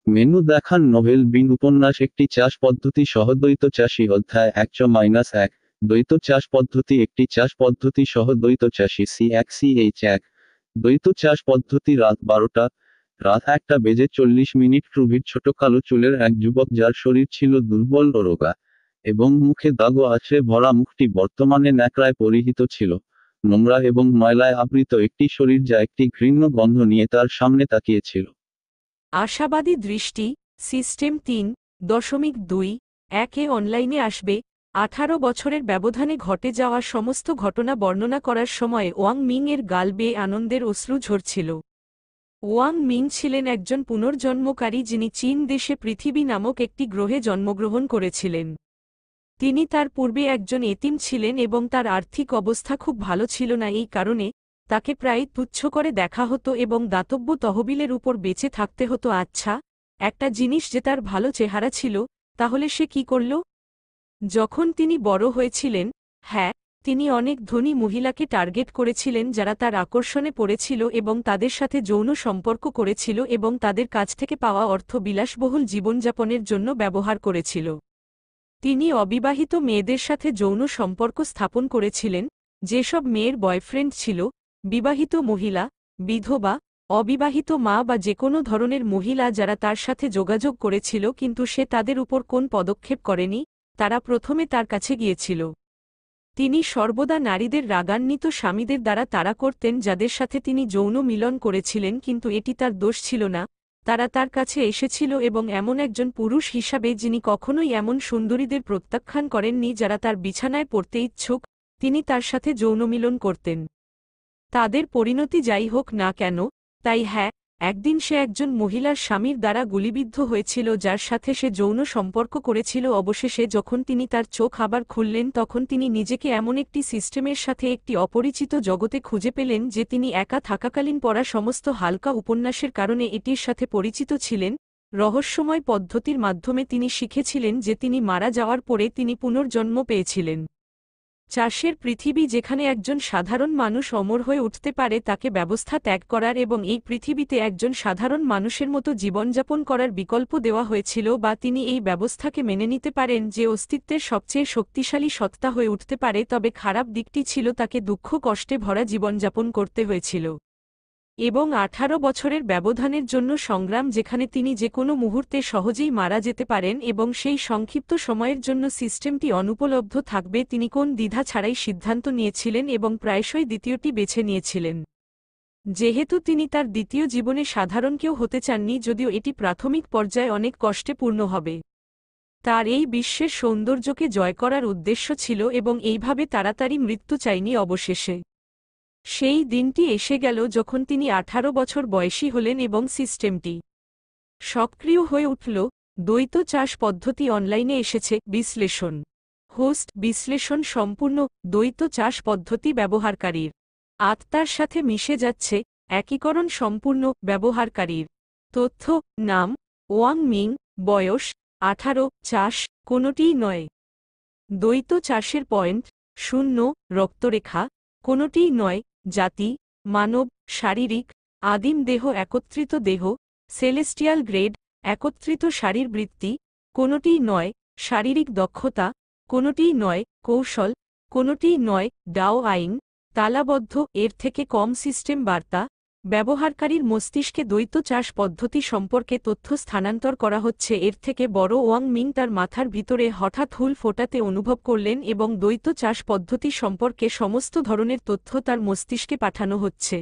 Menu দেখান novel বিন উপন্যাস একটি চাষ পদ্ধতি সহ দ্বৈত চাষী অধ্যায় 100-1 দ্বৈত চাষ পদ্ধতি একটি চাষ পদ্ধতি সহ দ্বৈত চাষী C1 দ্বৈত চাষ পদ্ধতি রাত 12টা রাত 1:40 ট্রুভির ছোট কালো চুলের এক যুবক যার শরীর ছিল দুর্বল ও রোগা এবং মুখে দাগ ও আঁচড়ে ভরা মুখটি বর্তমানে ন্যাকড়ায় পরিহিত ছিল নোংরা এবং ময়লায় আবৃত একটি শরীর যা একটি ঘৃণ্য গন্ধ নিয়ে তার সামনে তাকিয়েছিল। আশাবাদী দৃষ্টি সিস্টেম 3.2 অনলাইনে আসবে। 18 বছরের ব্যবধানে ঘটে যাওয়া সমস্ত ঘটনা বর্ণনা করার সময় ওয়াং মিং এর গাল বেয়ে আনন্দের অশ্রু ঝরছিল। ওয়াং মিং ছিলেন একজন পুনর্জন্মকারী যিনি চীন দেশে পৃথিবী নামক একটি গ্রহে জন্মগ্রহণ করেছিলেন। তিনি তার পূর্বে একজন এতিম ছিলেন এবং তার আর্থিক অবস্থা খুব ভালো ছিল না, এই কারণে তাকে প্রায় তুচ্ছ করে দেখা হতো এবং দাতব্য তহবিলের উপর বেঁচে থাকতে হতো। আচ্ছা, একটা জিনিস যে তার ভালো চেহারা ছিল, তাহলে সে কি করল? যখন তিনি বড় হয়েছিলেন, হ্যাঁ, তিনি অনেক ধনী মহিলাকে টার্গেট করেছিলেন যারা তার আকর্ষণে পড়েছিল এবং তাদের সাথে যৌন সম্পর্ক করেছিল এবং তাদের কাছ থেকে পাওয়া অর্থ বিলাসবহুল জীবনযাপনের জন্য ব্যবহার করেছিল। তিনি অবিবাহিত মেয়েদের সাথে যৌন সম্পর্ক স্থাপন করেছিলেন, যেসব মেয়ের বয়ফ্রেন্ড ছিল বিবাহিত মহিলা, বিধবা, অবিবাহিত মা বা যে কোনো ধরনের মহিলা যারা তার সাথে যোগাযোগ করেছিল কিন্তু সে তাদের উপর কোন পদক্ষেপ করেনি, তারা প্রথমে তার কাছে গিয়েছিল। তিনি সর্বদা নারীদের রাগান্বিত স্বামীদের দ্বারা তাড়া করতেন যাদের সাথে তিনি যৌন মিলন করেছিলেন, কিন্তু এটি তার দোষ ছিল না। তারা তার কাছে এসেছিল এবং এমন একজন পুরুষ হিসাবে যিনি কখনোই এমন সুন্দরীদের প্রত্যাখ্যান করেননি যারা তার বিছানায় পড়তে ইচ্ছুক, তিনি তার সাথে যৌন মিলন করতেন। তাদের পরিণতি যাই হোক না কেন, তাই হ্যাঁ, একদিন সে একজন মহিলার স্বামীর দ্বারা গুলিবিদ্ধ হয়েছিল যার সাথে সে যৌন সম্পর্ক করেছিল। অবশেষে যখন তিনি তার চোখ আবার খুললেন তখন তিনি নিজেকে এমন একটি সিস্টেমের সাথে একটি অপরিচিত জগতে খুঁজে পেলেন যে তিনি একা থাকাকালীন পড়া সমস্ত হালকা উপন্যাসের কারণে এটির সাথে পরিচিত ছিলেন। রহস্যময় পদ্ধতির মাধ্যমে তিনি শিখেছিলেন যে তিনি মারা যাওয়ার পরে তিনি পুনর্জন্ম পেয়েছিলেন। চাষের পৃথিবী যেখানে একজন সাধারণ মানুষ অমর হয়ে উঠতে পারে তাকে ব্যবস্থা ত্যাগ করার এবং এই পৃথিবীতে একজন সাধারণ মানুষের মতো জীবনযাপন করার বিকল্প দেওয়া হয়েছিল, বা তিনি এই ব্যবস্থাকে মেনে নিতে পারেন যে অস্তিত্বের সবচেয়ে শক্তিশালী সত্তা হয়ে উঠতে পারে, তবে খারাপ দিকটি ছিল তাকে দুঃখ কষ্টে ভরা জীবনযাপন করতে হয়েছিল। এবং 18 বছরের ব্যবধানের জন্য সংগ্রাম যেখানে তিনি যে কোনো মুহূর্তে সহজেই মারা যেতে পারেন এবং সেই সংক্ষিপ্ত সময়ের জন্য সিস্টেমটি অনুপলব্ধ থাকবে, তিনি কোন দ্বিধা ছাড়াই সিদ্ধান্ত নিয়েছিলেন এবং প্রায়শই দ্বিতীয়টি বেছে নিয়েছিলেন। যেহেতু তিনি তার দ্বিতীয় জীবনে সাধারণ কেউ হতে চাননি, যদিও এটি প্রাথমিক পর্যায়ে অনেক কষ্টে পূর্ণ হবে। তার এই বিশ্বের সৌন্দর্যকে জয় করার উদ্দেশ্য ছিল এবং এইভাবে তাড়াতাড়ি মৃত্যু চাইনি। অবশেষে সেই দিনটি এসে গেল যখন তিনি 18 বছর বয়সী হলেন এবং সিস্টেমটি সক্রিয় হয়ে উঠল। দ্বৈত চাষ পদ্ধতি অনলাইনে এসেছে। বিশ্লেষণ হোস্ট বিশ্লেষণ সম্পূর্ণ দ্বৈত চাষ পদ্ধতি ব্যবহারকারীর আত্মার সাথে মিশে যাচ্ছে। একীকরণ সম্পূর্ণ ব্যবহারকারীর তথ্য: নাম ওয়াং মিং, বয়স 18, চাষ কোনোটিই নয়। দ্বৈত চাষের পয়েন্ট 0, রক্তরেখা কোনোটিই নয়। জাতি মানব, শারীরিক আদিম দেহ, একত্রিত দেহ, সেলেস্টিয়াল গ্রেড, একত্রিত শারীরবৃত্তি কোনোটিই নয়। শারীরিক দক্ষতা কোনোটিই নয়। কৌশল কোনোটিই নয়। ডাও আইন তালাবদ্ধ, এর থেকে কম। সিস্টেম বার্তা: ব্যবহারকারীর মস্তিষ্কে দ্বৈত চাষ পদ্ধতি সম্পর্কে তথ্য স্থানান্তর করা হচ্ছে। এর থেকে বড় ওয়াং মিং তার মাথার ভিতরে হঠাৎ হুল ফোটাতে অনুভব করলেন এবং দ্বৈত চাষ পদ্ধতি সম্পর্কে সমস্ত ধরনের তথ্য তার মস্তিষ্কে পাঠানো হচ্ছে।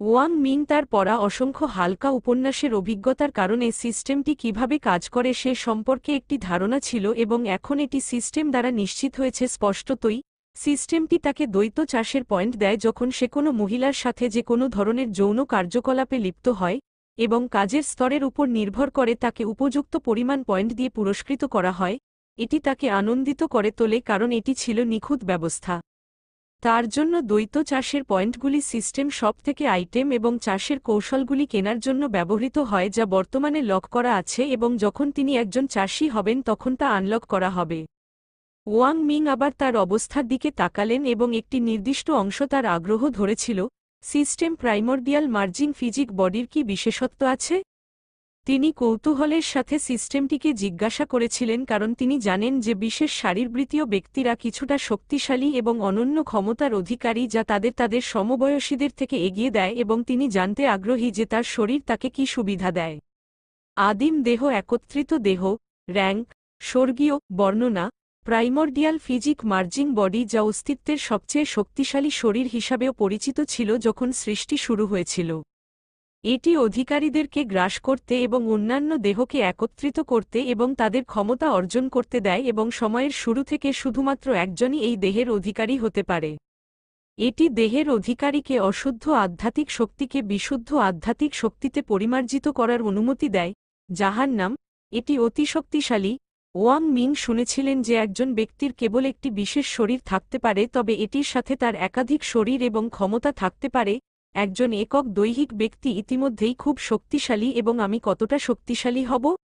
ওয়াং মিং তার পড়া অসংখ্য হালকা উপন্যাসের অভিজ্ঞতার কারণে সিস্টেমটি কিভাবে কাজ করে সে সম্পর্কে একটি ধারণা ছিল এবং এখন এটি সিস্টেম দ্বারা নিশ্চিত হয়েছে। স্পষ্টতই সিস্টেমটি তাকে দ্বৈত চাষের পয়েন্ট দেয় যখন সে কোনো মহিলার সাথে যে কোনো ধরনের যৌন কার্যকলাপে লিপ্ত হয় এবং কাজের স্তরের উপর নির্ভর করে তাকে উপযুক্ত পরিমাণ পয়েন্ট দিয়ে পুরস্কৃত করা হয়। এটি তাকে আনন্দিত করে তোলে কারণ এটি ছিল নিখুঁত ব্যবস্থা। তার জন্য দ্বৈত চাষের পয়েন্টগুলি সিস্টেম সব থেকে আইটেম এবং চাষের কৌশলগুলি কেনার জন্য ব্যবহৃত হয় যা বর্তমানে লক করা আছে এবং যখন তিনি একজন চাষী হবেন তখন তা আনলক করা হবে। ওয়াং মিং আবার তার অবস্থার দিকে তাকালেন এবং একটি নির্দিষ্ট অংশ তার আগ্রহ ধরেছিল। সিস্টেম প্রাইমর্ডিয়াল মার্জিং ফিজিক বডির কি বিশেষত্ব আছে? তিনি কৌতূহলের সাথে সিস্টেমটিকে জিজ্ঞাসা করেছিলেন কারণ তিনি জানেন যে বিশেষ শারীরবৃত্তীয় ব্যক্তিরা কিছুটা শক্তিশালী এবং অনন্য ক্ষমতার অধিকারী যা তাদের সমবয়সীদের থেকে এগিয়ে দেয় এবং তিনি জানতে আগ্রহী যে তার শরীর তাকে কী সুবিধা দেয়। আদিম দেহ একত্রিত দেহ, র্যাঙ্ক, স্বর্গীয় বর্ণনা, প্রাইমর্ডিয়াল ফিজিক মার্জিং বডি যা অস্তিত্বের সবচেয়ে শক্তিশালী শরীর হিসাবেও পরিচিত ছিল যখন সৃষ্টি শুরু হয়েছিল। এটি অধিকারীদেরকে গ্রাস করতে এবং অন্যান্য দেহকে একত্রিত করতে এবং তাদের ক্ষমতা অর্জন করতে দেয় এবং সময়ের শুরু থেকে শুধুমাত্র একজনই এই দেহের অধিকারী হতে পারে। এটি দেহের অধিকারীকে অশুদ্ধ আধ্যাত্মিক শক্তিকে বিশুদ্ধ আধ্যাত্মিক শক্তিতে পরিমার্জিত করার অনুমতি দেয়, যাহার নাম, এটি অতি শক্তিশালী। ওয়াং মিং শুনেছিলেন যে একজন ব্যক্তির কেবল একটি বিশেষ শরীর থাকতে পারে তবে এটির সাথে তার একাধিক শরীর এবং ক্ষমতা থাকতে পারে। একজন একক দৈহিক ব্যক্তি ইতিমধ্যেই খুব শক্তিশালী এবং আমি কতটা শক্তিশালী হব?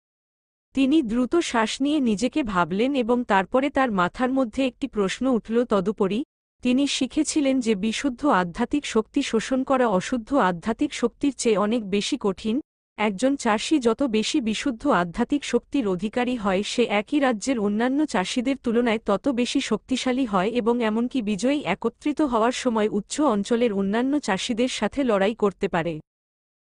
তিনি দ্রুত শ্বাস নিয়ে নিজেকে ভাবলেন এবং তারপরে তার মাথার মধ্যে একটি প্রশ্ন উঠল। তদুপরি তিনি শিখেছিলেন যে বিশুদ্ধ আধ্যাত্মিক শক্তি শোষণ করা অশুদ্ধ আধ্যাত্মিক শক্তির চেয়ে অনেক বেশি কঠিন। একজন চাষি যত বেশি বিশুদ্ধ আধ্যাত্মিক শক্তির অধিকারী হয় সে একই রাজ্যের অন্যান্য চাষিদের তুলনায় তত বেশি শক্তিশালী হয় এবং এমনকি বিজয়ী একত্রিত হওয়ার সময় উচ্চ অঞ্চলের অন্যান্য চাষিদের সাথে লড়াই করতে পারে।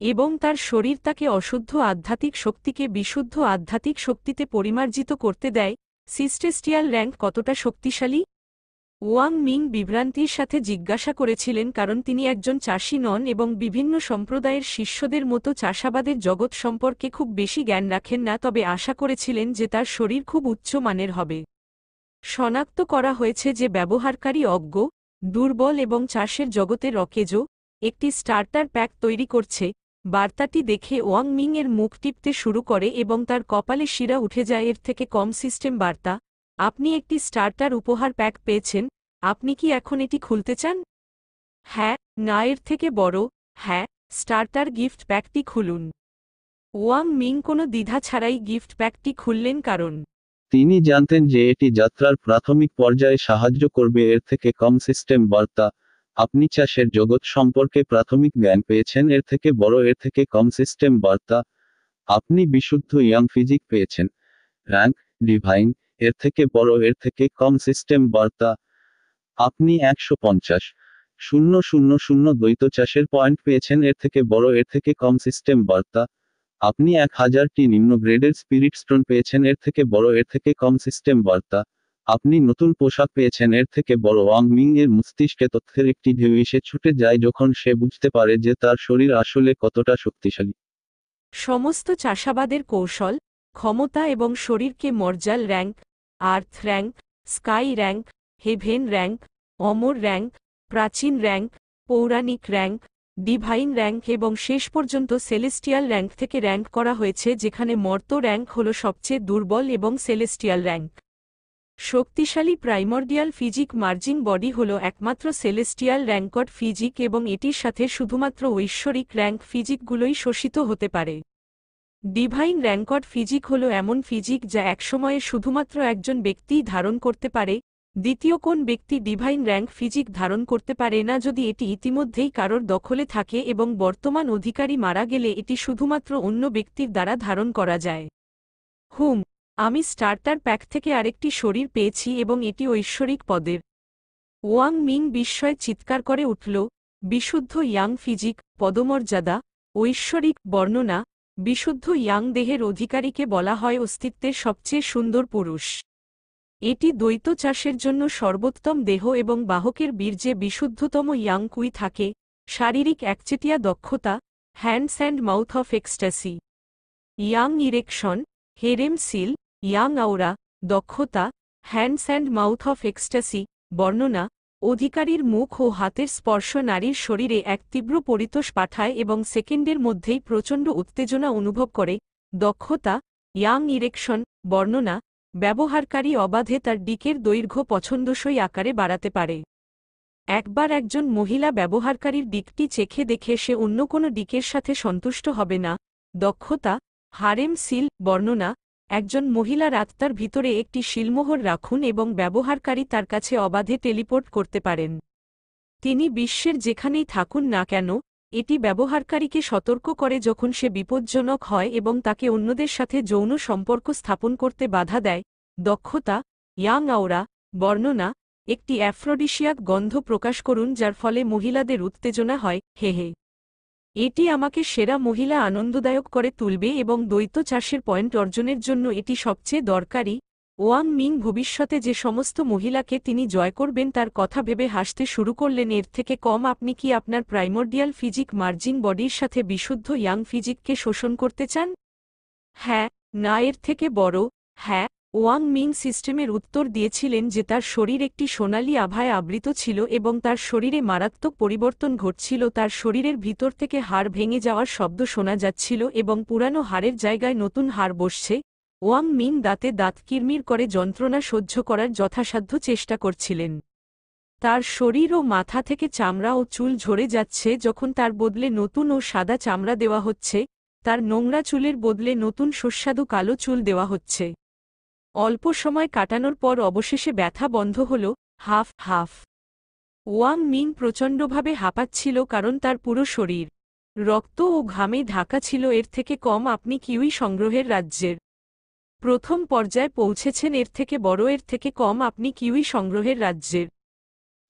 এবং তার শরীর তাকে অশুদ্ধ আধ্যাত্মিক শক্তিকে বিশুদ্ধ আধ্যাত্মিক শক্তিতে পরিমার্জিত করতে দেয়। সিস্টেস্টিয়াল র্যাঙ্ক কতটা শক্তিশালী? ওয়াং মিং বিভ্রান্তির সাথে জিজ্ঞাসা করেছিলেন কারণ তিনি একজন চাষি নন এবং বিভিন্ন সম্প্রদায়ের শিষ্যদের মতো চাষাবাদের জগৎ সম্পর্কে খুব বেশি জ্ঞান রাখেন না, তবে আশা করেছিলেন যে তার শরীর খুব উচ্চ মানের হবে। শনাক্ত করা হয়েছে যে ব্যবহারকারী অজ্ঞ, দুর্বল এবং চাষের জগতে রকেজো একটি স্টার্টার প্যাক তৈরি করছে। বার্তাটি দেখে ওয়াং মিং এর মুখ টিপতে শুরু করে এবং তার কপালে শিরা উঠে যায়। এর থেকে কম সিস্টেম বার্তা, আপনি একটি স্টার্টার উপহার প্যাক পেয়েছেন, আপনি কি এখন এটি খুলতে চান? হ্যাঁ, না এর থেকে বড়, হ্যাঁ, স্টার্টার গিফট প্যাকটি খুলুন। ওয়াং মিং কোনো দ্বিধা ছাড়াই গিফট প্যাকটি খুললেন কারণ তিনি জানতেন যে এটি যাত্রার প্রাথমিক পর্যায়ে সাহায্য করবে। এর থেকে কম সিস্টেম বার্তা, আপনি চাষের জগৎ সম্পর্কে প্রাথমিক জ্ঞান পেয়েছেন। এর থেকে বড়, এর থেকে কম সিস্টেম বার্তা, আপনি বিশুদ্ধ ইয়াং ফিজিক পেয়েছেন। র্যাঙ্ক, ডিভাইন, এর থেকে বড়, এর থেকে কম সিস্টেম বার্তা, আপনি 150,000 দ্বৈত চাষের পয়েন্ট পেয়েছেন। এর থেকে বড়, এর থেকে কম সিস্টেম বার্তা, আপনি 1000টি নিম্ন গ্রেডের স্পিরিট স্টোন পেয়েছেন। এর থেকে বড়, এর থেকে কম সিস্টেম বার্তা, আপনি নতুন পোশাক পেয়েছেন। এর থেকে বড়। ওয়াং মিং এর মস্তিষ্কে তথ্যের একটি ঢেউ এসে ছুটে যায় যখন সে বুঝতে পারে যে তার শরীর আসলে কতটা শক্তিশালী। সমস্ত চাষাবাদের কৌশল, ক্ষমতা এবং শরীরকে mortal rank, earth rank, sky rank, heaven rank, অমর র্যাঙ্ক, প্রাচীন র্যাঙ্ক, পৌরাণিক র্যাঙ্ক, ডিভাইন র্যাঙ্ক এবং শেষ পর্যন্ত সেলেস্টিয়াল র্যাঙ্ক থেকে র্যাঙ্ক করা হয়েছে, যেখানে মর্ত র্যাঙ্ক হল সবচেয়ে দুর্বল এবং সেলেস্টিয়াল র্যাঙ্ক। শক্তিশালী প্রাইমর্ডিয়াল ফিজিক মার্জিং বডি হল একমাত্র সেলেস্টিয়াল র্যাঙ্কড ফিজিক এবং এটির সাথে শুধুমাত্র ঐশ্বরিক র্যাঙ্ক ফিজিকগুলোই শোষিত হতে পারে। ডিভাইন র্যাঙ্কড ফিজিক হল এমন ফিজিক যা একসময়ে শুধুমাত্র একজন ব্যক্তিই ধারণ করতে পারে। দ্বিতীয় কোন ব্যক্তি ডিভাইন র্যাঙ্ক ফিজিক ধারণ করতে পারে না যদি এটি ইতিমধ্যেই কারোর দখলে থাকে এবং বর্তমান অধিকারী মারা গেলে এটি শুধুমাত্র অন্য ব্যক্তির দ্বারা ধারণ করা যায়। আমি স্টার্টার প্যাক থেকে আরেকটি শরীর পেয়েছি এবং এটি ঐশ্বরিক পদের। ওয়াং মিং বিস্ময়ে চিৎকার করে উঠল, বিশুদ্ধ ইয়াং ফিজিক, পদমর্যাদা, ঐশ্বরিক বর্ণনা। বিশুদ্ধ ইয়াং দেহের অধিকারীকে বলা হয় অস্তিত্বের সবচেয়ে সুন্দর পুরুষ। এটি দ্বৈত চাষের জন্য সর্বোত্তম দেহ এবং বাহকের বীর্যে বিশুদ্ধতম ইয়াং কুই থাকে। শারীরিক একচেটিয়া দক্ষতা, hands and mouth of ecstasy, Yang erection, harem seal, Yang aura, দক্ষতা, hands and mouth of ecstasy, বর্ণনা। অধিকারীর মুখ ও হাতের স্পর্শ নারীর শরীরে এক তীব্র পরিতোষ পাঠায় এবং সেকেন্ডের মধ্যেই প্রচণ্ড উত্তেজনা অনুভব করে। দক্ষতা, ইয়াং ইরেকশন, বর্ণনা। ব্যবহারকারী অবাধে তার ডিকের দৈর্ঘ্য পছন্দসই আকারে বাড়াতে পারে। একবার একজন মহিলা ব্যবহারকারীর ডিকটি চেখে দেখে সে অন্য কোনো ডিকের সাথে সন্তুষ্ট হবে না। দক্ষতা, হারেম সিল, বর্ণনা। একজন মহিলার আত্মার ভিতরে একটি শিলমোহর রাখুন এবং ব্যবহারকারী তার কাছে অবাধে টেলিপোর্ট করতে পারেন। তিনি বিশ্বের যেখানেই থাকুন না কেন, এটি ব্যবহারকারীকে সতর্ক করে যখন সে বিপজ্জনক হয় এবং তাকে অন্যদের সাথে যৌন সম্পর্ক স্থাপন করতে বাধা দেয়। দক্ষতা, ইয়াং আওরা, বর্ণনা, একটি অ্যাফ্রোডিসিয়াক গন্ধ প্রকাশ করুন যার ফলে মহিলাদের উত্তেজনা হয়, হে হে। এটি আমাকে সেরা মহিলা আনন্দদায়ক করে তুলবে এবং দ্বৈত চাষের পয়েন্ট অর্জনের জন্য এটি সবচেয়ে দরকারি। ওয়াং মিং ভবিষ্যতে যে সমস্ত মহিলাকে তিনি জয় করবেন তার কথা ভেবে হাসতে শুরু করলেন। এর থেকে কম আপনি কি আপনার প্রাইমোর্ডিয়াল ফিজিক মার্জিং বডির সাথে বিশুদ্ধ ইয়াং ফিজিককে শোষণ করতে চান? হ্যাঁ, না এর থেকে বড়, হ্যাঁ। ওয়াং মিং সিস্টেমের উত্তর দিয়েছিলেন যে তার শরীর একটি সোনালী আভায় আবৃত ছিল এবং তার শরীরে মারাত্মক পরিবর্তন ঘটছিল। তার শরীরের ভিতর থেকে হাড় ভেঙে যাওয়ার শব্দ শোনা যাচ্ছিল এবং পুরানো হাড়ের জায়গায় নতুন হাড় বসছে। ওয়াং মিং দাঁতে দাঁত কিরমির করে যন্ত্রণা সহ্য করার যথাসাধ্য চেষ্টা করছিলেন। তার শরীর ও মাথা থেকে চামড়া ও চুল ঝরে যাচ্ছে যখন তার বদলে নতুন ও সাদা চামড়া দেওয়া হচ্ছে, তার নোংরা চুলের বদলে নতুন সুস্বাদু কালো চুল দেওয়া হচ্ছে। অল্প সময় কাটানোর পর অবশেষে ব্যথা বন্ধ হল, হাফ হাফ। ওয়াং মিং প্রচণ্ডভাবে হাঁপাচ্ছিল কারণ তার পুরো শরীর রক্ত ও ঘামে ঢাকা ছিল। এর থেকে কম আপনি কিউই সংগ্রহের রাজ্যের প্রথম পর্যায়ে পৌঁছেছেন। এর থেকে বড়, এর থেকে কম আপনি কিউই সংগ্রহের রাজ্যের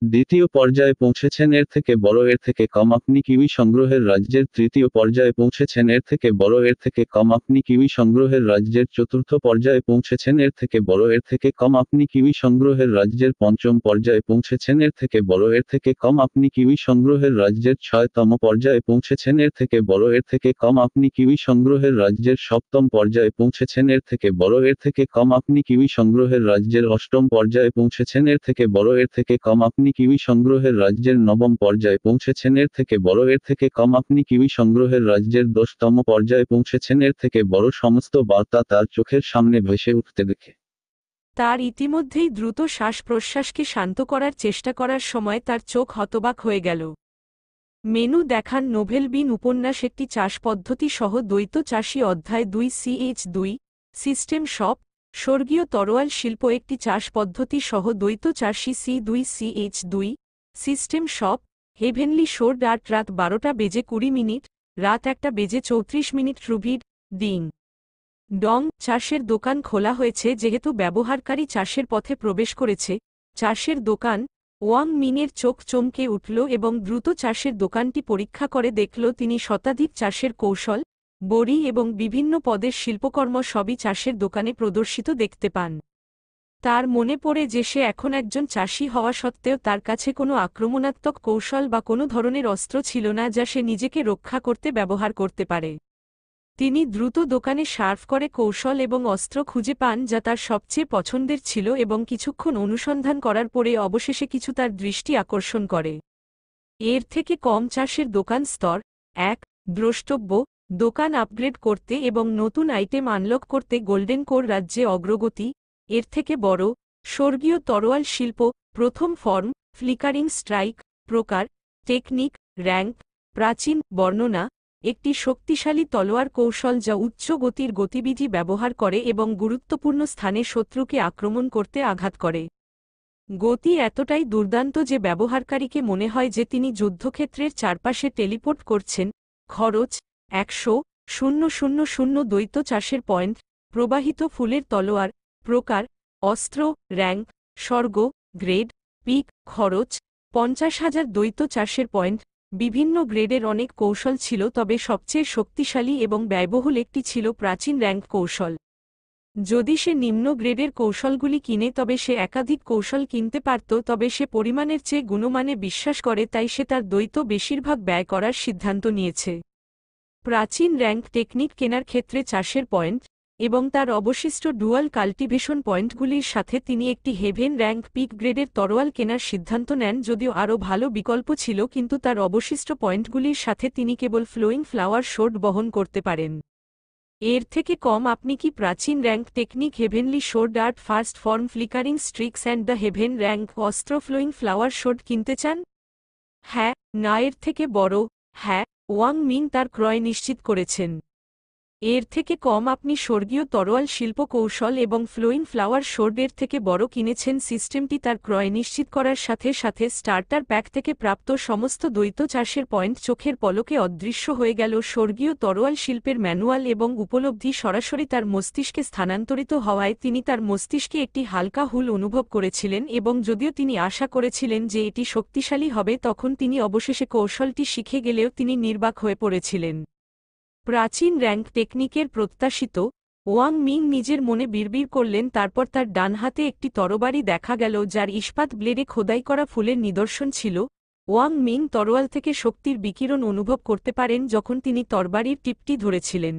দ্বিতীয় পর্যায়ে পৌঁছেছেন। এর থেকে বড়, এর থেকে কম আপনি কিউই সংগ্রহের রাজ্যের তৃতীয় পর্যায়ে পৌঁছেছেন। এর থেকে বড়, এর থেকে কম আপনি কিউই সংগ্রহের রাজ্যের চতুর্থ পর্যায়ে পৌঁছেছেন। এর থেকে বড়, এর থেকে কম আপনি কিউই সংগ্রহের রাজ্যের পঞ্চম পর্যায়ে পৌঁছেছেন। এর থেকে বড়, এর থেকে কম আপনি কিউই সংগ্রহের রাজ্যের ছয়তম পর্যায়ে পৌঁছেছেন। এর থেকে বড়, এর থেকে কম আপনি কিউই সংগ্রহের রাজ্যের সপ্তম পর্যায়ে পৌঁছেছেন। এর থেকে বড়, এর থেকে কম আপনি কিউই সংগ্রহের রাজ্যের অষ্টম পর্যায়ে পৌঁছেছেন। এর থেকে বড়, এর থেকে কম আপনি কিউই সংগ্রহের রাজ্যের নবম পর্যায়ে পৌঁছেছেন। এর থেকে বড়, এর থেকে কম আপনি কিউই সংগ্রহের রাজ্যের 10তম পর্যায়ে পৌঁছেছেন। এর থেকে বড় সমস্ত বার্তা তার চোখের সামনে ভেসে উঠতে দেখে তার ইতিমধ্যেই দ্রুত শ্বাস প্রশ্বাসকে শান্ত করার চেষ্টা করার সময় তার চোখ হতবাক হয়ে গেল। মেনু দেখান নোভেল বিন উপন্যাস একটি চাষ পদ্ধতি সহ দ্বৈত চাষী অধ্যায় 2 CH2 সিস্টেম শপ স্বর্গীয় তরোয়াল শিল্প একটি চাষ পদ্ধতি সহ দ্বৈত চাষী C2 CH2 system shop heavenly শোর রাত 12:20 রাত 1:34 রুভিড ডিং ডং চাষের দোকান খোলা হয়েছে যেহেতু ব্যবহারকারী চাষের পথে প্রবেশ করেছে। চাষের দোকান। ওয়াং মিংয়ের চোখ চমকে উঠল এবং দ্রুত চাষের দোকানটি পরীক্ষা করে দেখল তিনি শতাধিক চাষের কৌশল, বড়ি এবং বিভিন্ন পদের শিল্পকর্ম সবই চাষের দোকানে প্রদর্শিত দেখতে পান। তার মনে পড়ে যে সে এখন একজন চাষি হওয়া সত্ত্বেও তার কাছে কোনো আক্রমণাত্মক কৌশল বা কোনো ধরনের অস্ত্র ছিল না যা সে নিজেকে রক্ষা করতে ব্যবহার করতে পারে। তিনি দ্রুত দোকানে সার্ভ করে কৌশল এবং অস্ত্র খুঁজে পান যা তার সবচেয়ে পছন্দের ছিল এবং কিছুক্ষণ অনুসন্ধান করার পরে অবশেষে কিছু তার দৃষ্টি আকর্ষণ করে। এর থেকে কম চাষের দোকান স্তর 1 দ্রষ্টব্য দোকান আপগ্রেড করতে এবং নতুন আইটেম আনলক করতে গোল্ডেন কোর রাজ্যে অগ্রগতি। এর থেকে বড় স্বর্গীয় তরোয়াল শিল্প প্রথম ফর্ম ফ্লিকারিং স্ট্রাইক প্রকার টেকনিক র্যাঙ্ক প্রাচীন বর্ণনা একটি শক্তিশালী তলোয়ার কৌশল যা উচ্চ গতির গতিবিধি ব্যবহার করে এবং গুরুত্বপূর্ণ স্থানে শত্রুকে আক্রমণ করতে আঘাত করে। গতি এতটাই দুর্দান্ত যে ব্যবহারকারীকে মনে হয় যে তিনি যুদ্ধক্ষেত্রের চারপাশে টেলিপোর্ট করছেন। খরচ 100,000 দ্বৈত চাষের পয়েন্ট প্রবাহিত ফুলের তলোয়ার প্রকার অস্ত্র র্যাঙ্ক স্বর্গ গ্রেড পিক খরচ 50,000 দ্বৈত চাষের পয়েন্ট বিভিন্ন গ্রেডের অনেক কৌশল ছিল তবে সবচেয়ে শক্তিশালী এবং ব্যয়বহুল একটি ছিল প্রাচীন র্যাঙ্ক কৌশল। যদি সে নিম্ন গ্রেডের কৌশলগুলি কিনে তবে সে একাধিক কৌশল কিনতে পারত তবে সে পরিমাণের চেয়ে গুণমানে বিশ্বাস করে তাই সে তার দ্বৈত বেশিরভাগ ব্যয় করার সিদ্ধান্ত নিয়েছে। প্রাচীন র্যাঙ্ক টেকনিক কেনার ক্ষেত্রে চাষের পয়েন্ট এবং তার অবশিষ্ট ডুয়াল কাল্টিভেশন পয়েন্টগুলির সাথে তিনি একটি হেভেন র্যাঙ্ক পিক গ্রেডের তরোয়াল কেনার সিদ্ধান্ত নেন যদিও আরও ভালো বিকল্প ছিল কিন্তু তার অবশিষ্ট পয়েন্টগুলির সাথে তিনি কেবল ফ্লোয়িং ফ্লাওয়ার শোট বহন করতে পারেন। এর থেকে কম আপনি কি প্রাচীন rank technique heavenly showed art first form flickering Strix and the haven rank অস্ত্র ফ্লোয়িং ফ্লাওয়ার শোড কিনতে চান? হ্যাঁ, না এর থেকে বড়, হ্যাঁ। ওয়াং মিং তার ক্রয় নিশ্চিত করেছেন। এর থেকে কম আপনি স্বর্গীয় তরোয়াল শিল্প কৌশল এবং ফ্লোইং ফ্লাওয়ার শোর্ড এর থেকে বড় কিনেছেন। সিস্টেমটি তার ক্রয় নিশ্চিত করার সাথে সাথে স্টার্টার প্যাক থেকে প্রাপ্ত সমস্ত দ্বৈত চাষের পয়েন্ট চোখের পলকে অদৃশ্য হয়ে গেল। স্বর্গীয় তরোয়াল শিল্পের ম্যানুয়াল এবং উপলব্ধি সরাসরি তার মস্তিষ্কে স্থানান্তরিত হওয়ায় তিনি তার মস্তিষ্কে একটি হালকা হুল অনুভব করেছিলেন, এবং যদিও তিনি আশা করেছিলেন যে এটি শক্তিশালী হবে, তখন তিনি অবশেষে কৌশলটি শিখে গেলেও তিনি নির্বাক হয়ে পড়েছিলেন। প্রাচীন র্যাঙ্ক টেকনিকের প্রত্যাশিত, ওয়াং মিং নিজের মনে বিড়বিড় করলেন। তারপর তার ডান হাতে একটি তরবারি দেখা গেল যার ইস্পাত ব্লেডে খোদাই করা ফুলের নিদর্শন ছিল। ওয়াং মিং তরোয়াল থেকে শক্তির বিকিরণ অনুভব করতে পারেন যখন তিনি তরবারির টিপটি ধরেছিলেন।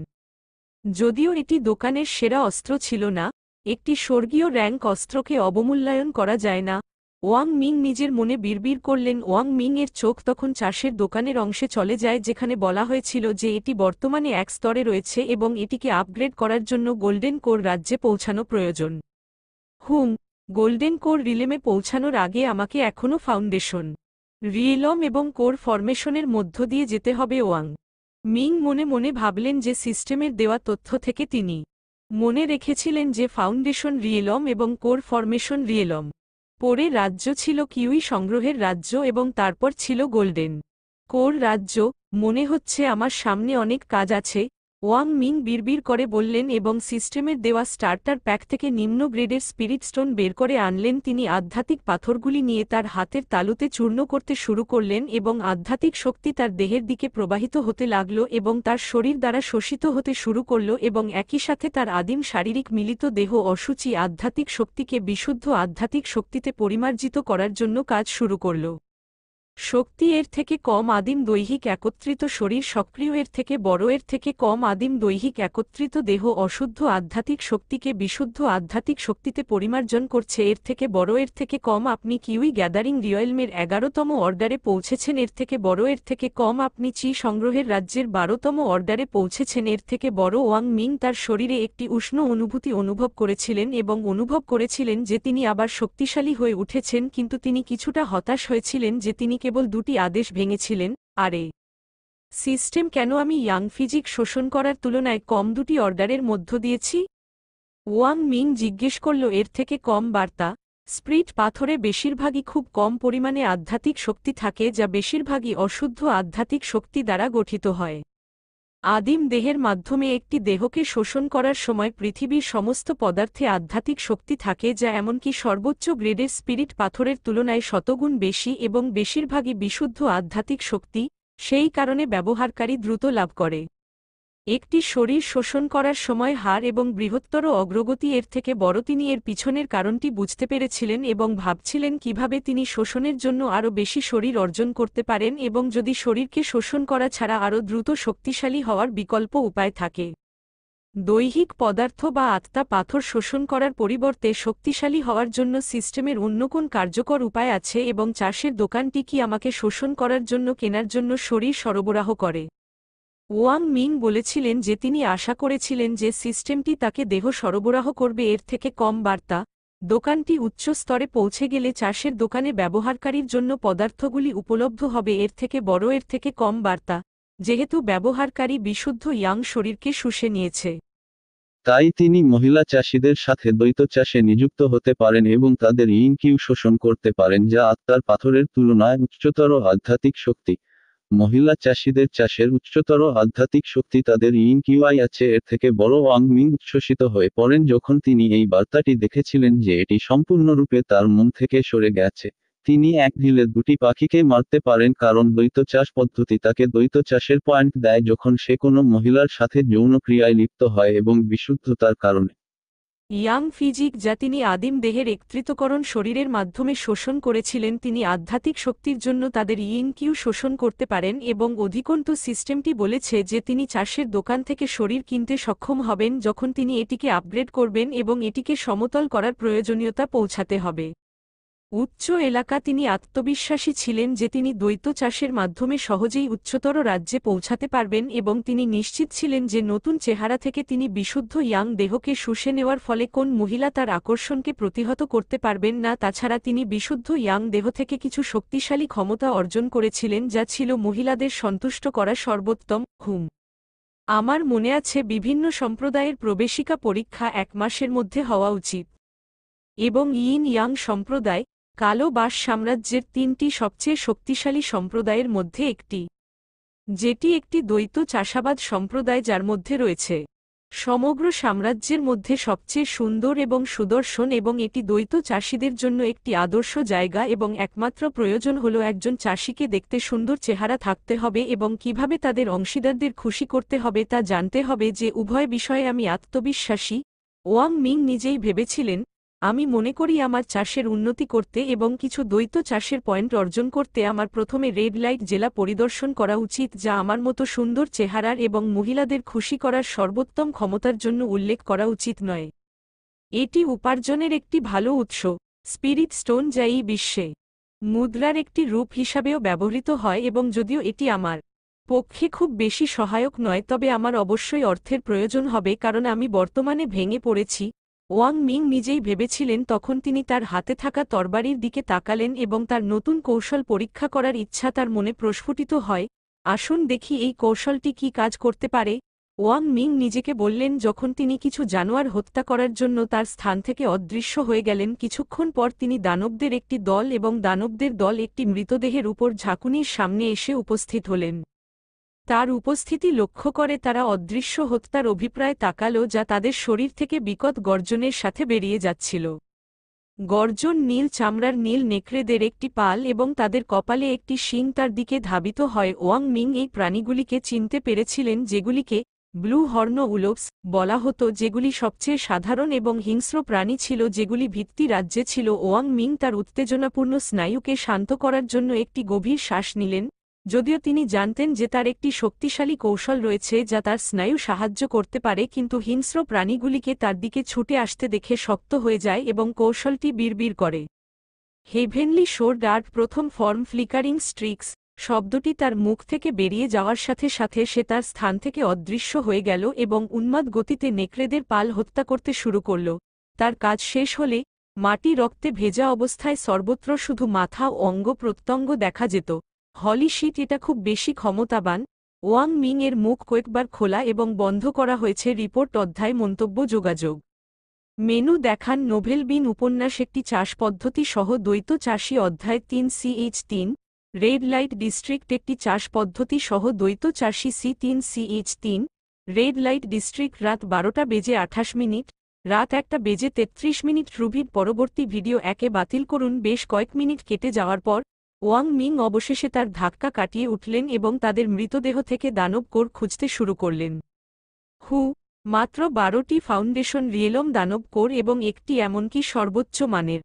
যদিও এটি দোকানের সেরা অস্ত্র ছিল না, একটি স্বর্গীয় র্যাঙ্ক অস্ত্রকে অবমূল্যায়ন করা যায় না। ওয়াং মিং নিজের মনে বিড়বিড় করলেন। ওয়াং মিং এর চোখ তখন চাষের দোকানের অংশে চলে যায় যেখানে বলা হয়েছিল যে এটি বর্তমানে এক স্তরে রয়েছে এবং এটিকে আপগ্রেড করার জন্য গোল্ডেন কোর রাজ্যে পৌঁছানো প্রয়োজন। গোল্ডেন কোর রিলেমে পৌঁছানোর আগে আমাকে এখনও ফাউন্ডেশন, রিয়েলম এবং কোর ফরমেশনের মধ্য দিয়ে যেতে হবে। ওয়াং মিং মনে মনে ভাবলেন যে সিস্টেমের দেওয়া তথ্য থেকে তিনি মনে রেখেছিলেন যে ফাউন্ডেশন রিয়েলম এবং কোর ফরমেশন রিয়েলম। পরে রাজ্য ছিল কিউই সংগ্রহের রাজ্য এবং তারপর ছিল গোল্ডেন কোর রাজ্য। মনে হচ্ছে আমার সামনে অনেক কাজ আছে, ওয়াং মিং বিড়বিড় করে বললেন এবং সিস্টেমের দেওয়া স্টার্টার প্যাক থেকে নিম্ন গ্রেডের স্পিরিট স্টোন বের করে আনলেন। তিনি আধ্যাত্মিক পাথরগুলি নিয়ে তার হাতের তালুতে চূর্ণ করতে শুরু করলেন এবং আধ্যাত্মিক শক্তি তার দেহের দিকে প্রবাহিত হতে লাগল এবং তার শরীর দ্বারা শোষিত হতে শুরু করল এবং একই সাথে তার আদিম শারীরিক মিলিত দেহ অসুচি আধ্যাত্মিক শক্তিকে বিশুদ্ধ আধ্যাত্মিক শক্তিতে পরিমার্জিত করার জন্য কাজ শুরু করল। শক্তি এর থেকে কম আদিম দৈহিক একত্রিত শরীর সক্রিয় এর থেকে বড় এর থেকে কম আদিম দৈহিক একত্রিত দেহ অশুদ্ধ আধ্যাত্মিক শক্তিকে বিশুদ্ধ আধ্যাত্মিক শক্তিতে পরিমার্জন করছে। এর থেকে বড় এর থেকে কম আপনি কিউই গ্যাদারিং রিয়েলমের 11তম অর্ডারে পৌঁছেছেন। এর থেকে বড় এর থেকে কম আপনি চি সংগ্রহের রাজ্যের 12তম অর্ডারে পৌঁছেছেন। এর থেকে বড় ওয়াং মিং তার শরীরে একটি উষ্ণ অনুভূতি অনুভব করেছিলেন এবং অনুভব করেছিলেন যে তিনি আবার শক্তিশালী হয়ে উঠেছেন, কিন্তু তিনি কিছুটা হতাশ হয়েছিলেন যে তিনি কেবল দুটি আদেশ ভেঙেছিলেন। আরে সিস্টেম, কেন আমি ইয়াং ফিজিক শোষণ করার তুলনায় কম দুটি অর্ডারের মধ্য দিয়েছি? ওয়াং মিং জিজ্ঞেস করল। এর থেকে কম বার্তা, স্প্রিট পাথরে বেশিরভাগই খুব কম পরিমাণে আধ্যাত্মিক শক্তি থাকে যা বেশিরভাগই অশুদ্ধ আধ্যাত্মিক শক্তি দ্বারা গঠিত হয়। আদিম দেহের মাধ্যমে একটি দেহকে শোষণ করার সময় পৃথিবীর সমস্ত পদার্থে আধ্যাত্মিক শক্তি থাকে যা এমনকি সর্বোচ্চ গ্রেডের স্পিরিট পাথরের তুলনায় শতগুণ বেশি এবং বেশিরভাগই বিশুদ্ধ আধ্যাত্মিক শক্তি। সেই কারণে ব্যবহারকারী দ্রুত লাভ করে। একটি শরীর শোষণ করার সময় হার এবং বৃহত্তর অগ্রগতি এর থেকে বড়। তিনি এর পিছনের কারণটি বুঝতে পেরেছিলেন এবং ভাবছিলেন কিভাবে তিনি শোষণের জন্য আরও বেশি শরীর অর্জন করতে পারেন এবং যদি শরীরকে শোষণ করা ছাড়া আরও দ্রুত শক্তিশালী হওয়ার বিকল্প উপায় থাকে। দৈহিক পদার্থ বা আত্মা পাথর শোষণ করার পরিবর্তে শক্তিশালী হওয়ার জন্য সিস্টেমের অন্য কোন কার্যকর উপায় আছে এবং চাষের দোকানটি কি আমাকে শোষণ করার জন্য কেনার জন্য শরীর সরবরাহ করে? ওয়াং মিং বলেছিলেন যে তিনি আশা করেছিলেন যে সিস্টেমটি তাকে দেহ সরবরাহ করবে। এর থেকে কম বার্তা, দোকানটি উচ্চ স্তরে পৌঁছে গেলে চাষের দোকানে ব্যবহারকারীর জন্য পদার্থগুলি উপলব্ধ হবে। এর থেকে বড়, এর থেকে কম বার্তা, যেহেতু ব্যবহারকারী বিশুদ্ধ ইয়াং শরীরকে শুষে নিয়েছে, তাই তিনি মহিলা চাষিদের সাথে দ্বৈত চাষে নিযুক্ত হতে পারেন এবং তাদের ইনকিউ শোষণ করতে পারেন যা আত্মার পাথরের তুলনায় উচ্চতর আধ্যাত্মিক শক্তি। মহিলা চাষিদের চাষের উচ্চতর আধ্যাত্মিক শক্তি তাদের ইনকিউআই আছে। এর থেকে বড়। ওয়াং মিং উচ্ছ্বসিত হয়ে পড়েন যখন তিনি এই বার্তাটি দেখেছিলেন যে এটি সম্পূর্ণরূপে তার মন থেকে সরে গেছে। তিনি এক ঢিলে দুটি পাখিকে মারতে পারেন কারণ দ্বৈত চাষ পদ্ধতি তাকে দ্বৈত চাষের পয়েন্ট দেয় যখন সে কোনো মহিলার সাথে যৌন ক্রিয়ায় লিপ্ত হয় এবং বিশুদ্ধতার কারণে। ইয়াং ফিজিক যা তিনি আদিম দেহের একত্রিতকরণ শরীরের মাধ্যমে শোষণ করেছিলেন, তিনি আধ্যাত্মিক শক্তির জন্য তাদের ইনকিউ শোষণ করতে পারেন এবং অধিকন্তু সিস্টেমটি বলেছে যে তিনি চাষের দোকান থেকে শরীর কিনতে সক্ষম হবেন যখন তিনি এটিকে আপগ্রেড করবেন এবং এটিকে সমতল করার প্রয়োজনীয়তা পৌঁছাতে হবে। উচ্চ এলাকা তিনি আত্মবিশ্বাসী ছিলেন যে তিনি দ্বৈত চাষের মাধ্যমে সহজেই উচ্চতর রাজ্যে পৌঁছাতে পারবেন এবং তিনি নিশ্চিত ছিলেন যে নতুন চেহারা থেকে তিনি বিশুদ্ধ ইয়াং দেহকে শুষে নেওয়ার ফলে কোন মহিলা তার আকর্ষণকে প্রতিহত করতে পারবেন না। তাছাড়া তিনি বিশুদ্ধ ইয়াং দেহ থেকে কিছু শক্তিশালী ক্ষমতা অর্জন করেছিলেন যা ছিল মহিলাদের সন্তুষ্ট করা সর্বোত্তম। আমার মনে আছে বিভিন্ন সম্প্রদায়ের প্রবেশিকা পরীক্ষা 1 মাসের মধ্যে হওয়া উচিত। এবং ইন ইয়াং সম্প্রদায় কালো বাস সাম্রাজ্যের 3টি সবচেয়ে শক্তিশালী সম্প্রদায়ের মধ্যে একটি, যেটি একটি দ্বৈত চাষাবাদ সম্প্রদায় যার মধ্যে রয়েছে সমগ্র সাম্রাজ্যের মধ্যে সবচেয়ে সুন্দর এবং সুদর্শন, এবং এটি দ্বৈত চাষীদের জন্য একটি আদর্শ জায়গা এবং একমাত্র প্রয়োজন হল একজন চাষীকে দেখতে সুন্দর চেহারা থাকতে হবে এবং কিভাবে তাদের অংশীদারদের খুশি করতে হবে তা জানতে হবে, যে উভয় বিষয়ে আমি আত্মবিশ্বাসী। ওয়াং মিং নিজেই ভেবেছিলেন, আমি মনে করি আমার চাষের উন্নতি করতে এবং কিছু দ্বৈত চাষের পয়েন্ট অর্জন করতে আমার প্রথমে রেড লাইট জেলা পরিদর্শন করা উচিত, যা আমার মতো সুন্দর চেহারার এবং মহিলাদের খুশি করার সর্বোত্তম ক্ষমতার জন্য উল্লেখ করা উচিত নয়। এটি উপার্জনের একটি ভালো উৎস। স্পিরিট স্টোন যা এই বিশ্বে মুদ্রার একটি রূপ হিসাবেও ব্যবহৃত হয়, এবং যদিও এটি আমার পক্ষে খুব বেশি সহায়ক নয়, তবে আমার অবশ্যই অর্থের প্রয়োজন হবে কারণ আমি বর্তমানে ভেঙে পড়েছি। ওয়াং মিং নিজেই ভেবেছিলেন। তখন তিনি তার হাতে থাকা তরবারির দিকে তাকালেন এবং তার নতুন কৌশল পরীক্ষা করার ইচ্ছা তার মনে প্রস্ফুটিত হয়। আসুন দেখি এই কৌশলটি কি কাজ করতে পারে। ওয়াং মিং নিজেকে বললেন যখন তিনি কিছু জানোয়ার হত্যা করার জন্য তার স্থান থেকে অদৃশ্য হয়ে গেলেন। কিছুক্ষণ পর তিনি দানবদের একটি দল এবং দানবদের দল একটি মৃতদেহের উপর ঝাঁকুনির সামনে এসে উপস্থিত হলেন। তার উপস্থিতি লক্ষ্য করে তারা অদৃশ্য হত্যার অভিপ্রায় তাকাল, যা তাদের শরীর থেকে বিকট গর্জনের সাথে বেরিয়ে যাচ্ছিল। গর্জন নীল চামড়ার নীল নেকড়েদের একটি পাল এবং তাদের কপালে একটি শিং তার দিকে ধাবিত হয়। ওয়াং মিং এই প্রাণীগুলিকে চিনতে পেরেছিলেন, যেগুলিকে ব্লু হর্ন উলোভস বলা হতো, যেগুলি সবচেয়ে সাধারণ এবং হিংস্র প্রাণী ছিল যেগুলি ভিত্তি রাজ্যে ছিল। ওয়াং মিং তার উত্তেজনাপূর্ণ স্নায়ুকে শান্ত করার জন্য একটি গভীর শ্বাস নিলেন, যদিও তিনি জানতেন যে তার একটি শক্তিশালী কৌশল রয়েছে যা তার স্নায়ু সাহায্য করতে পারে, কিন্তু হিংস্র প্রাণীগুলিকে তার দিকে ছুটে আসতে দেখে শক্ত হয়ে যায় এবং কৌশলটি বিড়বিড় করে। হেভেনলি শোর্ড আর্ট প্রথম ফর্ম ফ্লিকারিং স্ট্রিক্স শব্দটি তার মুখ থেকে বেরিয়ে যাওয়ার সাথে সাথে সে তার স্থান থেকে অদৃশ্য হয়ে গেল এবং উন্মাদ গতিতে নেকড়েদের পাল হত্যা করতে শুরু করল। তার কাজ শেষ হলে মাটি রক্তে ভেজা অবস্থায় সর্বত্র শুধু মাথা ও অঙ্গ প্রত্যঙ্গ দেখা যেত। হলি শিট, এটা খুব বেশি ক্ষমতাবান। ওয়াং মিং এর মুখ কয়েকবার খোলা এবং বন্ধ করা হয়েছে। রিপোর্ট অধ্যায় মন্তব্য যোগাযোগ মেনু দেখান। নোভেল বিন উপন্যাস একটি চাষ পদ্ধতি সহ দ্বৈত চাষী অধ্যায় 3CH3 রেড লাইট ডিস্ট্রিক্ট একটি চাষ পদ্ধতি সহ দ্বৈত চাষী C3CH3 রেড লাইট ডিস্ট্রিক্ট রাত 12:28 রাত 1:33 রুবির পরবর্তী ভিডিও 1 বাতিল করুন। বেশ কয়েক মিনিট কেটে যাওয়ার পর ওয়াং মিং অবশেষে তার ধাক্কা কাটিয়ে উঠলেন এবং তাদের মৃতদেহ থেকে দানব কোর খুঁজতে শুরু করলেন। মাত্র 12টি ফাউন্ডেশন রিয়েলম দানব কোর এবং একটি এমনকি সর্বোচ্চ মানের।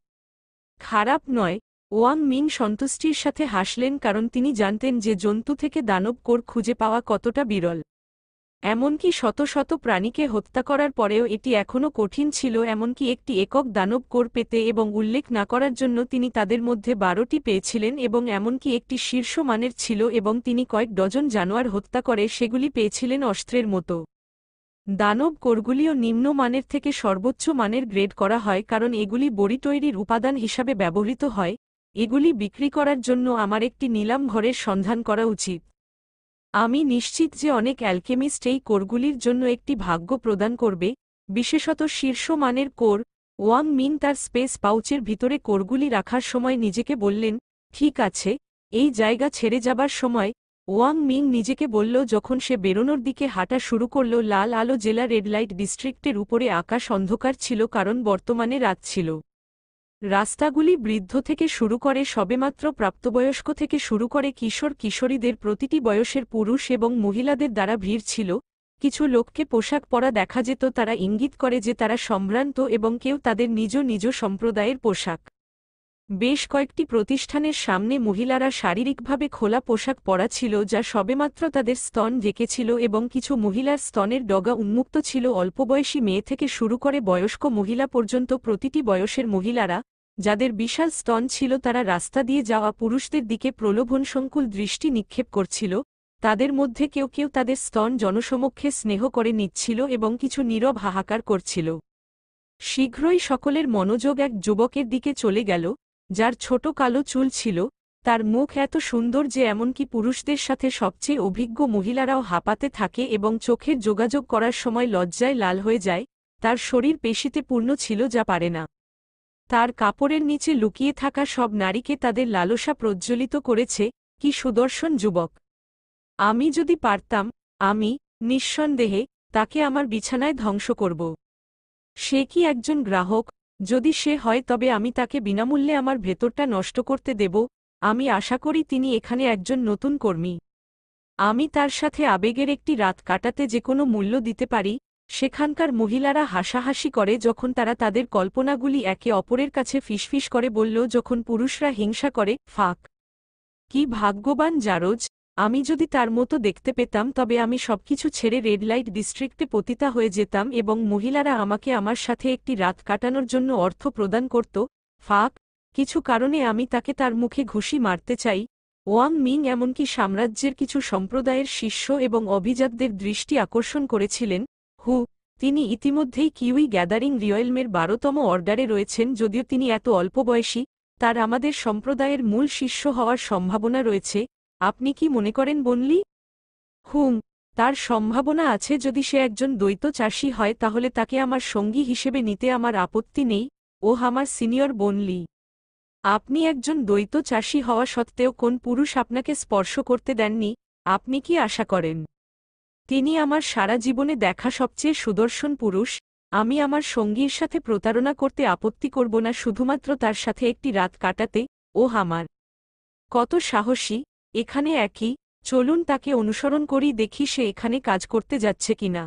খারাপ নয়। ওয়াং মিং সন্তুষ্টির সাথে হাসলেন কারণ তিনি জানতেন যে জন্তু থেকে দানব কোর খুঁজে পাওয়া কতটা বিরল। এমনকি শত শত প্রাণীকে হত্যা করার পরেও এটি এখনও কঠিন ছিল, এমনকি একটি একক দানব কোর পেতে, এবং উল্লেখ না করার জন্য তিনি তাদের মধ্যে 12টি পেয়েছিলেন এবং এমনকি একটি শীর্ষ মানের ছিল এবং তিনি কয়েক ডজন জানোয়ার হত্যা করে সেগুলি পেয়েছিলেন অস্ত্রের মতো। দানব কোরগুলিও নিম্ন মানের থেকে সর্বোচ্চ মানের গ্রেড করা হয় কারণ এগুলি বড়ি তৈরির উপাদান হিসাবে ব্যবহৃত হয়। এগুলি বিক্রি করার জন্য আমার একটি নিলাম ঘরের সন্ধান করা উচিত। আমি নিশ্চিত যে অনেক অ্যালকেমিস্ট এই কোরগুলির জন্য একটি ভাগ্য প্রদান করবে, বিশেষত শীর্ষ মানের কোর। ওয়াং মিং তার স্পেস পাউচের ভিতরে কোরগুলি রাখার সময় নিজেকে বললেন, ঠিক আছে, এই জায়গা ছেড়ে যাবার সময়। ওয়াং মিং নিজেকে বলল যখন সে বেরোনোর দিকে হাঁটা শুরু করল। লাল আলো জেলা রেড লাইট ডিস্ট্রিক্টের উপরে আকাশ অন্ধকার ছিল কারণ বর্তমানে রাত ছিল। রাস্তাগুলি বৃদ্ধ থেকে শুরু করে সবেমাত্র প্রাপ্তবয়স্ক থেকে শুরু করে কিশোর কিশোরীদের, প্রতিটি বয়সের পুরুষ এবং মহিলাদের দ্বারা ভিড় ছিল। কিছু লোককে পোশাক পরা দেখা যেত, তারা ইঙ্গিত করে যে তারা সম্ভ্রান্ত, এবং কেউ তাদের নিজ নিজ সম্প্রদায়ের পোশাক। বেশ কয়েকটি প্রতিষ্ঠানের সামনে মহিলারা শারীরিকভাবে খোলা পোশাক পরা ছিল যা সবেমাত্র তাদের স্তন ঢেকেছিল, এবং কিছু মহিলার স্তনের ডগা উন্মুক্ত ছিল। অল্পবয়সী মেয়ে থেকে শুরু করে বয়স্ক মহিলা পর্যন্ত প্রতিটি বয়সের মহিলারা, যাদের বিশাল স্তন ছিল, তারা রাস্তা দিয়ে যাওয়া পুরুষদের দিকে প্রলোভনসংকুল দৃষ্টি নিক্ষেপ করছিল। তাদের মধ্যে কেউ কেউ তাদের স্তন জনসমক্ষে স্নেহ করে নিচ্ছিল এবং কিছু নীরব হাহাকার করছিল। শীঘ্রই সকলের মনোযোগ এক যুবকের দিকে চলে গেল, যার ছোট কালো চুল ছিল, তার মুখ এত সুন্দর যে এমনকি পুরুষদের সাথে সবচেয়ে অভিজ্ঞ মহিলারাও হাঁপাতে থাকে এবং চোখের যোগাযোগ করার সময় লজ্জায় লাল হয়ে যায়। তার শরীর পেশিতে পূর্ণ ছিল যা পারে না। তার কাপড়ের নিচে লুকিয়ে থাকা সব নারীকে তাদের লালসা প্রজ্জ্বলিত করেছে। কি সুদর্শন যুবক! আমি যদি পারতাম, আমি, নিঃসন্দেহে, তাকে আমার বিছানায় ধ্বংস করব। সে কি একজন গ্রাহক? যদি সে হয় তবে আমি তাকে বিনামূল্যে আমার ভেতরটা নষ্ট করতে দেব। আমি আশা করি তিনি এখানে একজন নতুন কর্মী। আমি তার সাথে আবেগের একটি রাত কাটাতে যে কোনো মূল্য দিতে পারি। সেখানকার মহিলারা হাসাহাসি করে যখন তারা তাদের কল্পনাগুলি একে অপরের কাছে ফিসফিস করে বলল যখন পুরুষরা হিংসা করে, ফাক! কি ভাগ্যবান জারজ! আমি যদি তার মতো দেখতে পেতাম তবে আমি সবকিছু ছেড়ে রেড লাইট ডিস্ট্রিক্টে পতিতা হয়ে যেতাম এবং মহিলারা আমাকে আমার সাথে একটি রাত কাটানোর জন্য অর্থ প্রদান করত। ফাক! কিছু কারণে আমি তাকে তার মুখে ঘুষি মারতে চাই। ওয়াং মিং এমনকি সাম্রাজ্যের কিছু সম্প্রদায়ের শিষ্য এবং অভিজাতদের দৃষ্টি আকর্ষণ করেছিলেন। তিনি ইতিমধ্যেই কিউই গ্যাদারিং রিয়েলমের 12তম অর্ডারে রয়েছেন। যদিও তিনি এত অল্প বয়সী, তার আমাদের সম্প্রদায়ের মূল শিষ্য হওয়ার সম্ভাবনা রয়েছে। আপনি কি মনে করেন বনলি? তার সম্ভাবনা আছে। যদি সে একজন দ্বৈত চাষী হয় তাহলে তাকে আমার সঙ্গী হিসেবে নিতে আমার আপত্তি নেই। ও আমার সিনিয়র বনলি। আপনি একজন দ্বৈত চাষী হওয়া সত্ত্বেও কোন পুরুষ আপনাকে স্পর্শ করতে দেননি? আপনি কি আশা করেন তিনি আমার সারা জীবনে দেখা সবচেয়ে সুদর্শন পুরুষ? আমি আমার সঙ্গীর সাথে প্রতারণা করতে আপত্তি করব না শুধুমাত্র তার সাথে একটি রাত কাটাতে। আমার কত সাহসী! এখানে একই। চলুন তাকে অনুসরণ করি, দেখি সে এখানে কাজ করতে যাচ্ছে কিনা।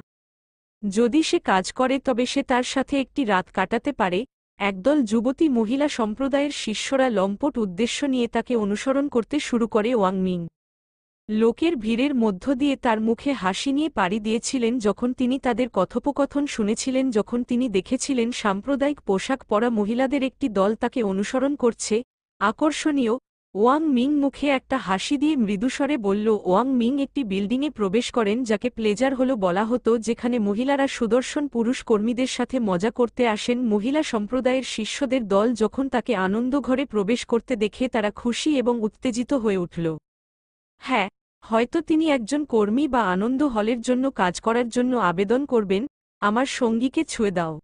যদি সে কাজ করে তবে সে তার সাথে একটি রাত কাটাতে পারে। একদল যুবতী মহিলা সম্প্রদায়ের শিষ্যরা লম্পট উদ্দেশ্য নিয়ে তাকে অনুসরণ করতে শুরু করে। ওয়াং মিং লোকের ভিড়ের মধ্য দিয়ে তার মুখে হাসি নিয়ে পাড়ি দিয়েছিলেন যখন তিনি তাদের কথোপকথন শুনেছিলেন, যখন তিনি দেখেছিলেন সাম্প্রদায়িক পোশাক পরা মহিলাদের একটি দল তাকে অনুসরণ করছে। আকর্ষণীয়! ওয়াং মিং মুখে একটা হাসি দিয়ে মৃদুস্বরে বলল। ওয়াং মিং একটি বিল্ডিংয়ে প্রবেশ করেন যাকে প্লেজার হল বলা হতো, যেখানে মহিলারা সুদর্শন পুরুষ কর্মীদের সাথে মজা করতে আসেন। মহিলা সম্প্রদায়ের শিষ্যদের দল যখন তাকে আনন্দঘরে প্রবেশ করতে দেখে তারা খুশি এবং উত্তেজিত হয়ে উঠল। হ্যাঁ, হয়তো তিনি একজন কর্মী বা আনন্দ হলের জন্য কাজ করার জন্য আবেদন করবেন। আমার সঙ্গীকে ছুঁয়ে দাও।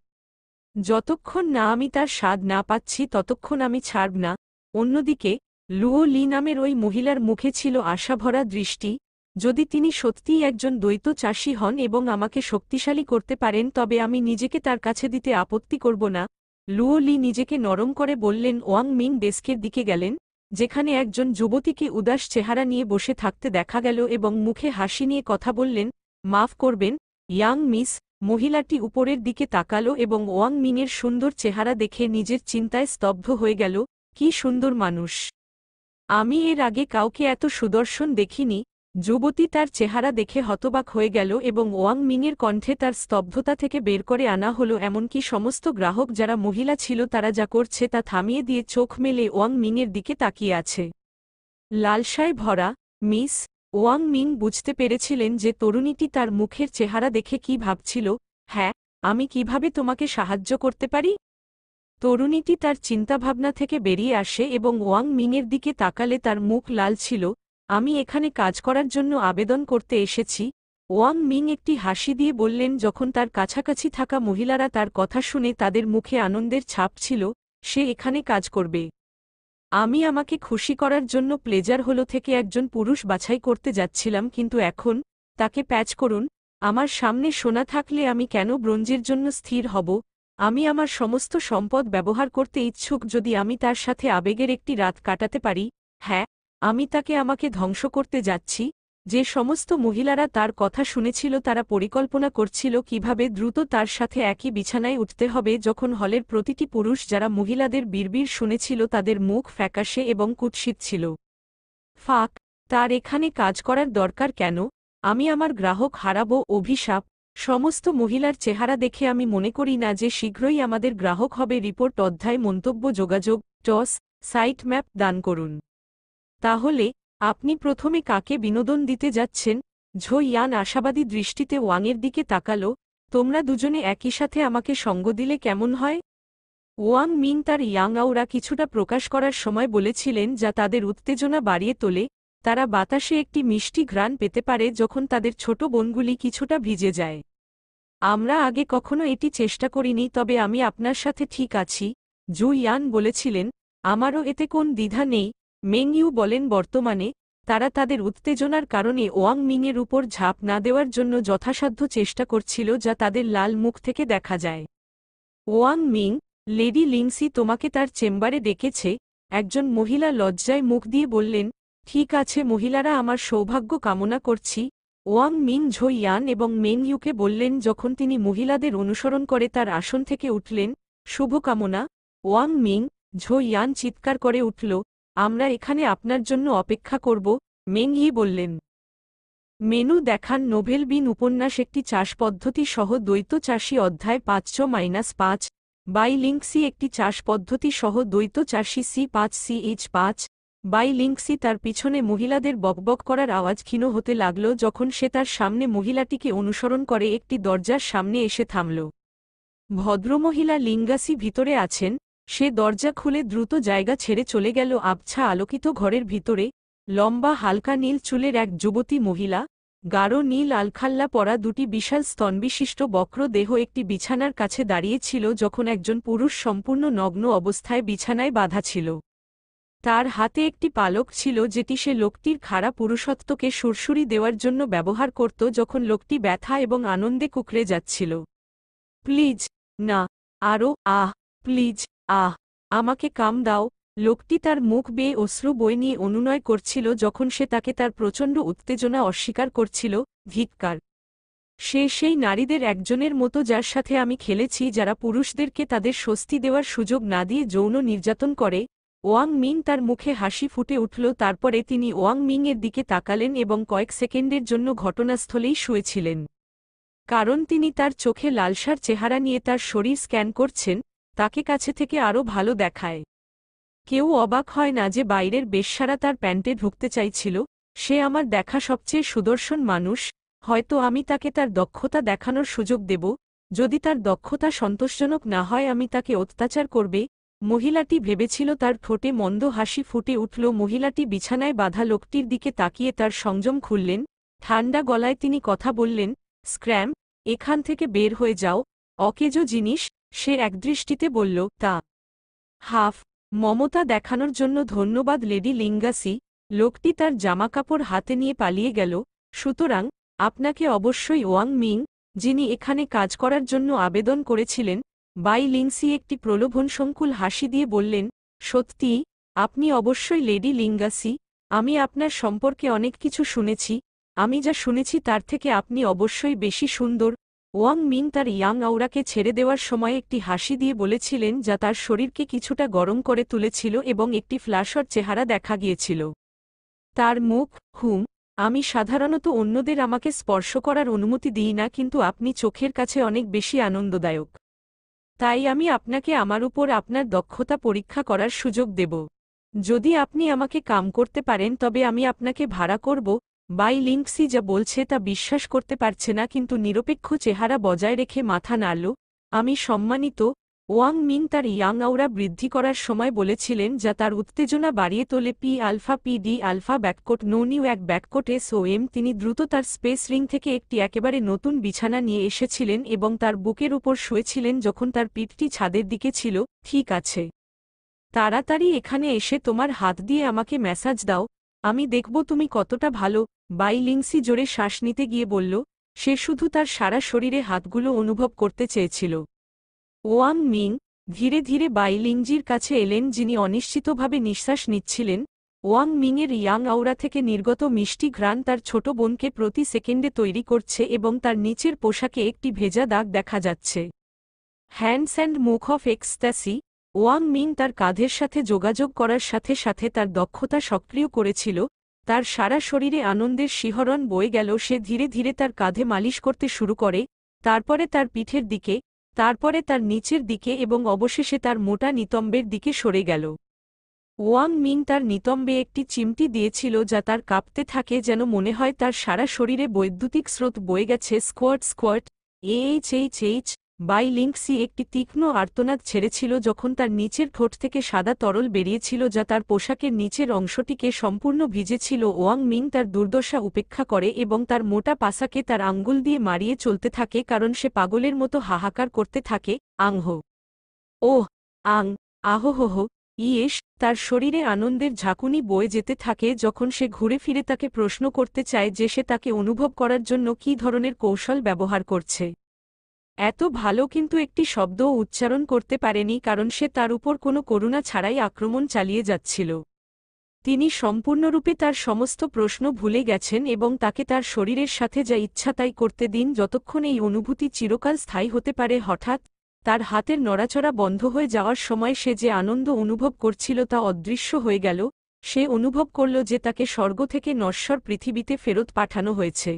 যতক্ষণ না আমি তার স্বাদ না পাচ্ছি ততক্ষণ আমি ছাড়ব না। অন্যদিকে লুও লি নামের ওই মহিলার মুখে ছিল আশাভরা দৃষ্টি। যদি তিনি সত্যিই একজন দ্বৈত চাষী হন এবং আমাকে শক্তিশালী করতে পারেন তবে আমি নিজেকে তার কাছে দিতে আপত্তি করব না। লুও লি নিজেকে নরম করে বললেন। ওয়াং মিং ডেস্কের দিকে গেলেন, যেখানে একজন যুবতীকে উদাস চেহারা নিয়ে বসে থাকতে দেখা গেল এবং মুখে হাসি নিয়ে কথা বললেন। মাফ করবেন, ইয়াং মিস। মহিলাটি উপরের দিকে তাকালো এবং ওয়াং মিংয়ের সুন্দর চেহারা দেখে নিজের চিন্তায় স্তব্ধ হয়ে গেল। কি সুন্দর মানুষ! আমি এর আগে কাউকে এত সুদর্শন দেখিনি। যুবতী তার চেহারা দেখে হতবাক হয়ে গেল এবং ওয়াং মিংয়ের কণ্ঠে তার স্তব্ধতা থেকে বের করে আনা হল। এমনকি সমস্ত গ্রাহক যারা মহিলা ছিল তারা যা করছে তা থামিয়ে দিয়ে চোখ মেলে ওয়াং মিংয়ের দিকে তাকিয়ে আছে। লালসায় ভরা মিস। ওয়াং মিং বুঝতে পেরেছিলেন যে তরুণীটি তার মুখের চেহারা দেখে কি ভাবছিল। হ্যাঁ, আমি কিভাবে তোমাকে সাহায্য করতে পারি? তরুণীটি তার চিন্তাভাবনা থেকে বেরিয়ে আসে এবং ওয়াং মিংয়ের দিকে তাকালে তার মুখ লাল ছিল। আমি এখানে কাজ করার জন্য আবেদন করতে এসেছি। ওয়াং মিং একটি হাসি দিয়ে বললেন। যখন তার কাছাকাছি থাকা মহিলারা তার কথা শুনে তাদের মুখে আনন্দের ছাপ ছিল। সে এখানে কাজ করবে। আমি আমাকে খুশি করার জন্য প্লেজার হল থেকে একজন পুরুষ বাছাই করতে যাচ্ছিলাম, কিন্তু এখন তাকে প্যাচ করুন। আমার সামনে সোনা থাকলে আমি কেন ব্রোঞ্জের জন্য স্থির হব? আমি আমার সমস্ত সম্পদ ব্যবহার করতে ইচ্ছুক যদি আমি তার সাথে আবেগের একটি রাত কাটাতে পারি। হ্যাঁ, আমি তাকে আমাকে ধ্বংস করতে যাচ্ছি। যে সমস্ত মহিলারা তার কথা শুনেছিল তারা পরিকল্পনা করছিল কিভাবে দ্রুত তার সাথে একই বিছানায় উঠতে হবে। যখন হলের প্রতিটি পুরুষ যারা মহিলাদের বিড়বিড় শুনেছিল তাদের মুখ ফ্যাকাশে এবং কুৎসিত ছিল। ফাক! তার এখানে কাজ করার দরকার কেন? আমি আমার গ্রাহক হারাবো। অভিশাপ! সমস্ত মহিলার চেহারা দেখে আমি মনে করি না যে শীঘ্রই আমাদের গ্রাহক হবে। রিপোর্ট অধ্যায় মন্তব্য যোগাযোগ টস সাইট ম্যাপ দান করুন। তাহলে আপনি প্রথমে কাকে বিনোদন দিতে যাচ্ছেন? ঝো ইয়ান আশাবাদী দৃষ্টিতে ওয়াংয়ের দিকে তাকালো। তোমরা দুজনে একই সাথে আমাকে সঙ্গ দিলে কেমন হয়? ওয়াং মিং তার ইয়াং আউরা কিছুটা প্রকাশ করার সময় বলেছিলেন যা তাদের উত্তেজনা বাড়িয়ে তোলে, তারা বাতাসে একটি মিষ্টি ঘ্রাণ পেতে পারে যখন তাদের ছোট বোনগুলি কিছুটা ভিজে যায়। আমরা আগে কখনো এটি চেষ্টা করিনি, তবে আমি আপনার সাথে ঠিক আছি, জু ইয়ান বলেছিলেন। আমারও এতে কোন দ্বিধা নেই। মেং ইউ বলেন বর্তমানে তারা তাদের উত্তেজনার কারণে ওয়াং মিংয়ের উপর ঝাঁপ না দেওয়ার জন্য যথাসাধ্য চেষ্টা করছিল যা তাদের লাল মুখ থেকে দেখা যায়। ওয়াং মিং, লেডি লিংসি তোমাকে তার চেম্বারে ডেকেছে, একজন মহিলা লজ্জায় মুখ দিয়ে বললেন। ঠিক আছে মহিলারা, আমার সৌভাগ্য কামনা করছি, ওয়াং মিং ঝো ইয়ান এবং মেং ইউকে বললেন যখন তিনি মহিলাদের অনুসরণ করে তার আসন থেকে উঠলেন। শুভকামনা। ওয়াং মিং ঝো ইয়ান চিৎকার করে উঠল, আমরা এখানে আপনার জন্য অপেক্ষা করব, মেং ই বললেন। মেনু দেখান নোভেল বিন উপন্যাস একটি চাষ পদ্ধতি সহ দ্বৈত চাষী অধ্যায় 5-5 বাই লিঙ্কসি একটি চাষ পদ্ধতি সহ দ্বৈত চাষী C5CH5 বাই লিঙ্কসি তার পিছনে মহিলাদের বকবক করার আওয়াজ ক্ষীণ হতে লাগল যখন সে তার সামনে মহিলাটিকে অনুসরণ করে একটি দরজার সামনে এসে থামল। ভদ্রমহিলা লিঙ্গাসি ভিতরে আছেন, সে দরজা খুলে দ্রুত জায়গা ছেড়ে চলে গেল আবছা আলোকিত ঘরের ভিতরে। লম্বা হালকা নীল চুলের এক যুবতী মহিলা, গাঢ় নীল আলখাল্লা পরা দুটি বিশাল স্তনবিশিষ্ট বক্র দেহ একটি বিছানার কাছে দাঁড়িয়েছিল যখন একজন পুরুষ সম্পূর্ণ নগ্ন অবস্থায় বিছানায় বাঁধা ছিল। তার হাতে একটি পালক ছিল যেটি সে লোকটির খাড়া পুরুষত্বকে সুরসুরি দেওয়ার জন্য ব্যবহার করত যখন লোকটি ব্যথা এবং আনন্দে কুঁকড়ে যাচ্ছিল। প্লিজ না, আরও প্লিজ আমাকে কাম দাও। লোকটি তার মুখ বেয়ে অশ্রু বই নিয়ে অনুনয় করছিল যখন সে তাকে তার প্রচণ্ড উত্তেজনা অস্বীকার করছিল। ধিক্কার! সে সেই নারীদের একজনের মতো যার সাথে আমি খেলেছি, যারা পুরুষদেরকে তাদের স্বস্তি দেওয়ার সুযোগ না দিয়ে যৌন নির্যাতন করে। ওয়াং মিং তার মুখে হাসি ফুটে উঠল, তারপরে তিনি ওয়াং মিং এর দিকে তাকালেন এবং কয়েক সেকেন্ডের জন্য ঘটনাস্থলেই শুয়েছিলেন। কারণ তিনি তার চোখে লালসার চেহারা নিয়ে তার শরীর স্ক্যান করছেন, তাকে কাছে থেকে আরও ভালো দেখায়। কেউ অবাক হয় না যে বাইরের বেশ্যারা তার প্যান্টে ঢুকতে চাইছিল। সে আমার দেখা সবচেয়ে সুদর্শন মানুষ, হয়তো আমি তাকে তার দক্ষতা দেখানোর সুযোগ দেব। যদি তার দক্ষতা সন্তোষজনক না হয় আমি তাকে অত্যাচার করবে। মহিলাটি ভেবেছিল। তার ঠোঁটে মন্দ হাসি ফুটে উঠল। মহিলাটি বিছানায় বাঁধা লোকটির দিকে তাকিয়ে তার সংযম খুললেন। ঠান্ডা গলায় তিনি কথা বললেন, স্ক্র্যাম, এখান থেকে বের হয়ে যাও, অকেজো জিনিস। সে একদৃষ্টিতে বলল, তা হাফ মমতা দেখানোর জন্য ধন্যবাদ লেডি লিঙ্গাসি। লোকটি তার জামাকাপড় হাতে নিয়ে পালিয়ে গেল। সুতরাং আপনাকে অবশ্যই ওয়াং মিং, যিনি এখানে কাজ করার জন্য আবেদন করেছিলেন। বাই লিংসি একটি প্রলোভনসংকুল হাসি দিয়ে বললেন, সত্যিই, আপনি অবশ্যই লেডি লিঙ্গাসি। আমি আপনার সম্পর্কে অনেক কিছু শুনেছি। আমি যা শুনেছি তার থেকে আপনি অবশ্যই বেশি সুন্দর। ওয়াং মিং তার ইয়াং আউরাকে ছেড়ে দেওয়ার সময় একটি হাসি দিয়ে বলেছিলেন যা তার শরীরকে কিছুটা গরম করে তুলেছিল এবং একটি ফ্ল্যাশর চেহারা দেখা গিয়েছিল তার মুখ। আমি সাধারণত অন্যদের আমাকে স্পর্শ করার অনুমতি দিই না, কিন্তু আপনি চোখের কাছে অনেক বেশি আনন্দদায়ক। তাই আমি আপনাকে আমার উপর আপনার দক্ষতা পরীক্ষা করার সুযোগ দেব। যদি আপনি আমাকে কাম করতে পারেন তবে আমি আপনাকে ভাড়া করব। বাই লিঙ্কসি যা বলছে তা বিশ্বাস করতে পারছে না, কিন্তু নিরপেক্ষ চেহারা বজায় রেখে মাথা নাড়ল। আমি সম্মানিত। ওয়াং মিং তার ইয়াং আউরা বৃদ্ধি করার সময় বলেছিলেন যা তার উত্তেজনা বাড়িয়ে তোলে। P-alpha-PD আলফা ব্যাককোট নৌনিউ এক ব্যাককোট SOM। তিনি দ্রুত তার স্পেস রিং থেকে একটি একেবারে নতুন বিছানা নিয়ে এসেছিলেন এবং তার বুকের উপর শুয়েছিলেন যখন তার পিঠটি ছাদের দিকে ছিল। ঠিক আছে, তাড়াতাড়ি এখানে এসে তোমার হাত দিয়ে আমাকে ম্যাসাজ দাও, আমি দেখব তুমি কতটা ভালো। বাই লিংসি জোরে শ্বাস নিতে গিয়ে বলল। সে শুধু তার সারা শরীরে হাতগুলো অনুভব করতে চেয়েছিল। ওয়াং মিং ধীরে ধীরে বাই লিংজির কাছে এলেন, যিনি অনিশ্চিতভাবে নিঃশ্বাস নিচ্ছিলেন। ওয়াং মিংয়ের ইয়াং আউরা থেকে নির্গত মিষ্টি ঘ্রাণ তার ছোট বোনকে প্রতি সেকেন্ডে তৈরি করছে এবং তার নিচের পোশাকে একটি ভেজা দাগ দেখা যাচ্ছে। হ্যান্ডস অ্যান্ড মুখ অফ এক্সট্যাসি। ওয়াং মিং তার কাঁধের সাথে যোগাযোগ করার সাথে সাথে তার দক্ষতা সক্রিয় করেছিল। তার সারা শরীরে আনন্দের শিহরণ বয়ে গেল। সে ধীরে ধীরে তার কাঁধে মালিশ করতে শুরু করে, তারপরে তার পিঠের দিকে, তারপরে তার নিচের দিকে এবং অবশেষে তার মোটা নিতম্বের দিকে সরে গেল। ওয়াং মিং তার নিতম্বে একটি চিমটি দিয়েছিল যা তার কাঁপতে থাকে, যেন মনে হয় তার সারা শরীরে বৈদ্যুতিক স্রোত বয়ে গেছে। Squat squat, AHHH। বাই লিংসি একটি তীক্ষ্ণ আর্তনাদ ছেড়েছিল যখন তার নিচের ঠোঁট থেকে সাদা তরল বেরিয়েছিল যা তার পোশাকের নিচের অংশটিকে সম্পূর্ণ ভিজেছিল। ওয়াং মিং তার দুর্দশা উপেক্ষা করে এবং তার মোটা পাছাকে তার আঙ্গুল দিয়ে মারিয়ে চলতে থাকে কারণ সে পাগলের মতো হাহাকার করতে থাকে, আংহো, ওহ, আং, আহোহোহ, ইয়েস। তার শরীরে আনন্দের ঝাঁকুনি বয়ে যেতে থাকে যখন সে ঘুরে ফিরে তাকে প্রশ্ন করতে চায় যে সে তাকে অনুভব করার জন্য কী ধরনের কৌশল ব্যবহার করছে। এত ভালো কিন্তু একটি শব্দও উচ্চারণ করতে পারেনি কারণ সে তার উপর কোনো করুণা ছাড়াই আক্রমণ চালিয়ে যাচ্ছিল। তিনি সম্পূর্ণরূপে তার সমস্ত প্রশ্ন ভুলে গেছেন এবং তাকে তার শরীরের সাথে যা ইচ্ছা তাই করতে দিন যতক্ষণ এই অনুভূতি চিরকাল স্থায়ী হতে পারে। হঠাৎ তার হাতের নড়াচড়া বন্ধ হয়ে যাওয়ার সময় সে যে আনন্দ অনুভব করছিল তা অদৃশ্য হয়ে গেল। সে অনুভব করল যে তাকে স্বর্গ থেকে নশ্বর পৃথিবীতে ফেরত পাঠানো হয়েছে।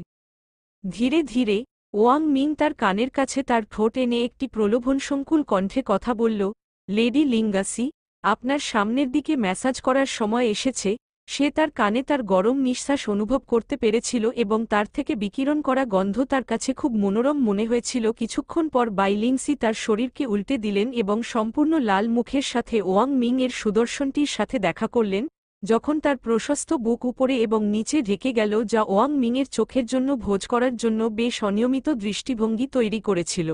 ধীরে ধীরে ওয়াং মিং তার কানের কাছে তার ঠোঁট এনে একটি প্রলোভনসংকুল কণ্ঠে কথা বলল, লেডি লিঙ্গাসি, আপনার সামনের দিকে ম্যাসাজ করার সময় এসেছে। সে তার কানে তার গরম নিঃশ্বাস অনুভব করতে পেরেছিল এবং তার থেকে বিকিরণ করা গন্ধ তার কাছে খুব মনোরম মনে হয়েছিল। কিছুক্ষণ পর বাই লিংসি তার শরীরকে উল্টে দিলেন এবং সম্পূর্ণ লাল মুখের সাথে ওয়াং মিং এর সুদর্শনটির সাথে দেখা করলেন, যখন তার প্রশস্ত বুক উপরে এবং নিচে ঢেকে গেল যা ওয়াং মিংয়ের চোখের জন্য ভোজ করার জন্য বেশ অনিয়মিত দৃষ্টিভঙ্গি তৈরি করেছিল।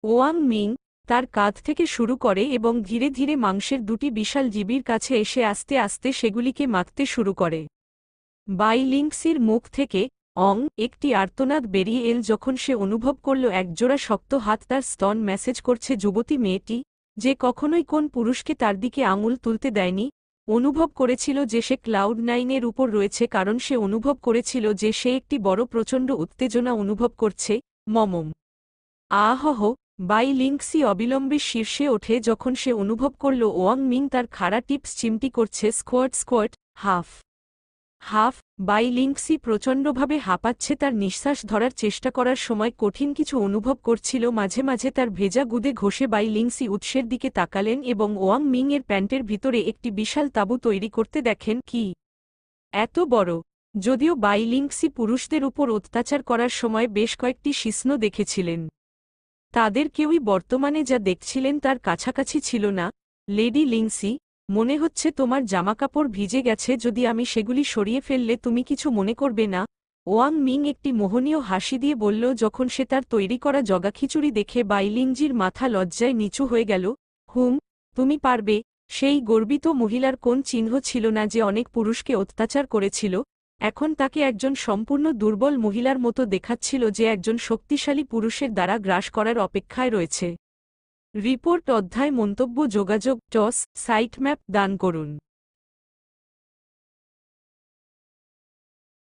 ওয়াং মিং তার কাঁধ থেকে শুরু করে এবং ধীরে ধীরে মাংসের দুটি বিশাল জীবীর কাছে এসে আস্তে আস্তে সেগুলিকে মাখতে শুরু করে। বাই লিংসির মুখ থেকে অং একটি আর্তনাদ বেরিয়ে এল যখন সে অনুভব করল একজোড়া শক্ত হাত তার স্তন ম্যাসেজ করছে। যুবতী মেয়েটি, যে কখনোই কোন পুরুষকে তার দিকে আঙুল তুলতে দেয়নি, অনুভব করেছিল যে সে ক্লাউড-9 উপর রয়েছে কারণ সে অনুভব করেছিল যে সে একটি বড় প্রচণ্ড উত্তেজনা অনুভব করছে। মমম, আহহ। বাই লিংসি অবিলম্বে শীর্ষে ওঠে যখন সে অনুভব করল ওয়াং মিং তার খাড়া টিপস চিমটি করছে। Squat squat, huff huff. Bai Lingxi প্রচণ্ডভাবে হাঁপাচ্ছে। তার নিঃশ্বাস ধরার চেষ্টা করার সময় কঠিন কিছু অনুভব করছিল। মাঝে মাঝে তার ভেজা গুদে ঘষে বাই লিংসি উৎসের দিকে তাকালেন এবং ওয়াং মিং এর প্যান্টের ভিতরে একটি বিশাল তাঁবু তৈরি করতে দেখেন। কি এত বড়! যদিও বাই লিংসি পুরুষদের উপর অত্যাচার করার সময় বেশ কয়েকটি শিশ্ন দেখেছিলেন, তাদের কেউই বর্তমানে যা দেখছিলেন তার কাছাকাছি ছিল না। লেডি লিংসি, মনে হচ্ছে তোমার জামাকাপড় ভিজে গেছে। যদি আমি সেগুলি সরিয়ে ফেললে তুমি কিছু মনে করবে না? ওয়াং মিং একটি মোহনীয় হাসি দিয়ে বলল যখন সে তার তৈরি করা জগাখিচুড়ি দেখে বাই লিংজির মাথা লজ্জায় নিচু হয়ে গেল। হুম, তুমি পারবে। সেই গর্বিত মহিলার কোন চিহ্ন ছিল না যে অনেক পুরুষকে অত্যাচার করেছিল। এখন তাকে একজন সম্পূর্ণ দুর্বল মহিলার মতো দেখাচ্ছিল যে একজন শক্তিশালী পুরুষের দ্বারা গ্রাস করার অপেক্ষায় রয়েছে। রিপোর্ট অধ্যায় মন্তব্য যোগাযোগ টস সাইটম্যাপ দান করুন।